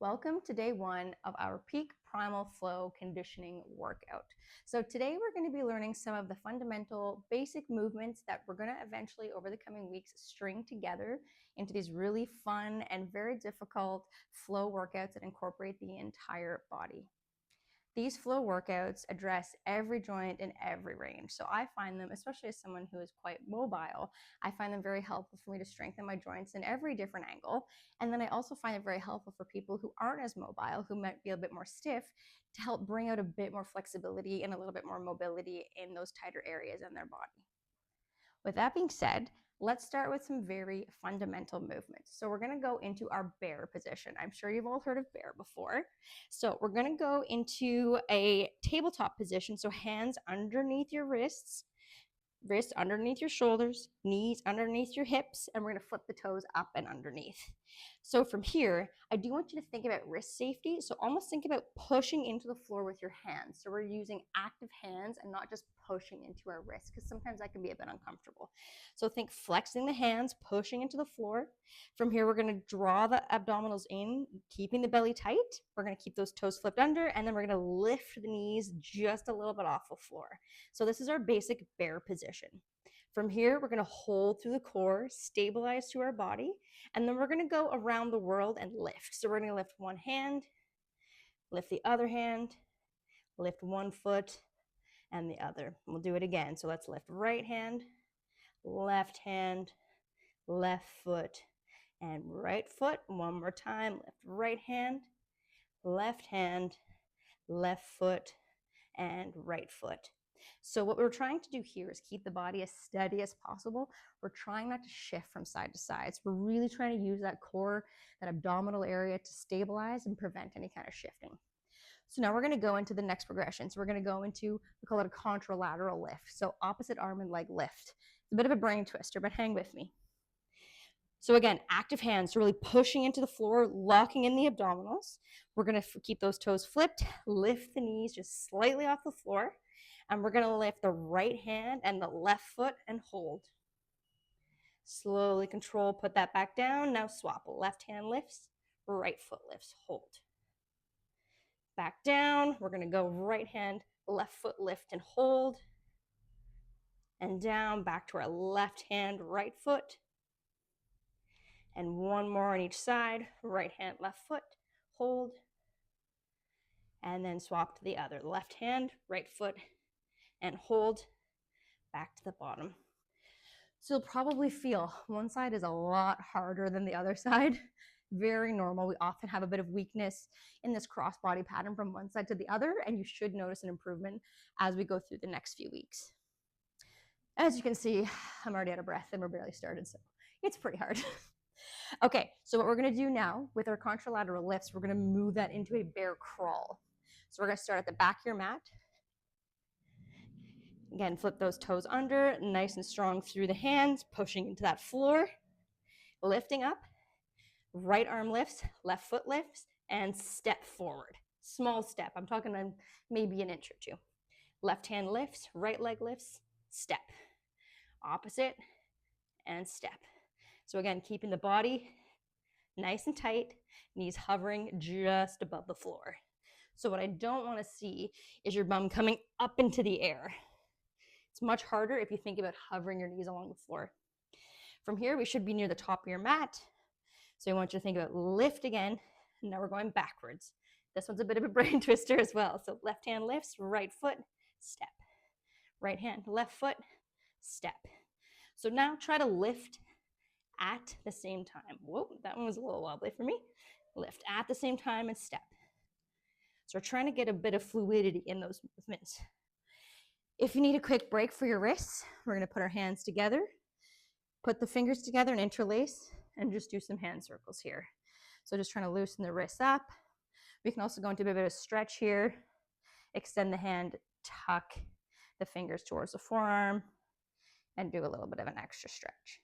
Welcome to day one of our peak primal flow conditioning workout. So today we're going to be learning some of the fundamental basic movements that we're going to eventually over the coming weeks string together into these really fun and very difficult flow workouts that incorporate the entire body. These flow workouts address every joint in every range. So I find them, especially as someone who is quite mobile, I find them very helpful for me to strengthen my joints in every different angle. And then I also find it very helpful for people who aren't as mobile, who might be a bit more stiff, to help bring out a bit more flexibility and a little bit more mobility in those tighter areas in their body. With that being said, let's start with some very fundamental movements. So we're going to go into our bear position. I'm sure you've all heard of bear before. So we're going to go into a tabletop position. So hands underneath your wrists underneath your shoulders, knees underneath your hips, and we're going to flip the toes up and underneath. So from here, I do want you to think about wrist safety. So almost think about pushing into the floor with your hands. So we're using active hands and not just pushing into our wrists, because sometimes that can be a bit uncomfortable. So think flexing the hands, pushing into the floor. From here, we're going to draw the abdominals in, keeping the belly tight. We're going to keep those toes flipped under, and then we're going to lift the knees just a little bit off the floor. So this is our basic bear position. From here, we're going to hold through the core, stabilize to our body, and then we're going to go around the world and lift. So we're going to lift one hand, lift the other hand, lift one foot and the other. We'll do it again. So let's lift right hand, left foot, and right foot. One more time. Lift right hand, left foot, and right foot. So what we're trying to do here is keep the body as steady as possible. We're trying not to shift from side to side. So we're really trying to use that core, that abdominal area to stabilize and prevent any kind of shifting. So now we're going to go into the next progression. So we're going to go into, we call it a contralateral lift. So opposite arm and leg lift. It's a bit of a brain twister, but hang with me. So again, active hands, so really pushing into the floor, locking in the abdominals. We're going to keep those toes flipped, lift the knees just slightly off the floor, and we're going to lift the right hand and the left foot and hold. Slowly control, put that back down. Now swap, left hand lifts, right foot lifts, hold. Back down, we're going to go right hand, left foot lift and hold. And down, back to our left hand, right foot. And one more on each side, right hand, left foot, hold. And then swap to the other, left hand, right foot, and hold, back to the bottom. So you'll probably feel one side is a lot harder than the other side. Very normal. We often have a bit of weakness in this cross-body pattern from one side to the other, and you should notice an improvement as we go through the next few weeks. As you can see, I'm already out of breath and we're barely started, so it's pretty hard. Okay, so what we're going to do now with our contralateral lifts, we're going to move that into a bear crawl. So we're going to start at the back of your mat. Again, flip those toes under, nice and strong through the hands, pushing into that floor, lifting up, right arm lifts, left foot lifts, and step forward. Small step, I'm talking maybe an inch or two. Left hand lifts, right leg lifts, step. Opposite, and step. So again, keeping the body nice and tight, knees hovering just above the floor. So what I don't want to see is your bum coming up into the air. It's much harder if you think about hovering your knees along the floor. From here, we should be near the top of your mat. So I want you to think about lift again. Now we're going backwards. This one's a bit of a brain twister as well. So left hand lifts, right foot, step. Right hand, left foot, step. So now try to lift at the same time. Whoa, that one was a little wobbly for me. Lift at the same time and step. So we're trying to get a bit of fluidity in those movements. If you need a quick break for your wrists, we're going to put our hands together, put the fingers together and interlace, and just do some hand circles here. So just trying to loosen the wrists up. We can also go into a bit of a stretch here. Extend the hand, tuck the fingers towards the forearm, and do a little bit of an extra stretch.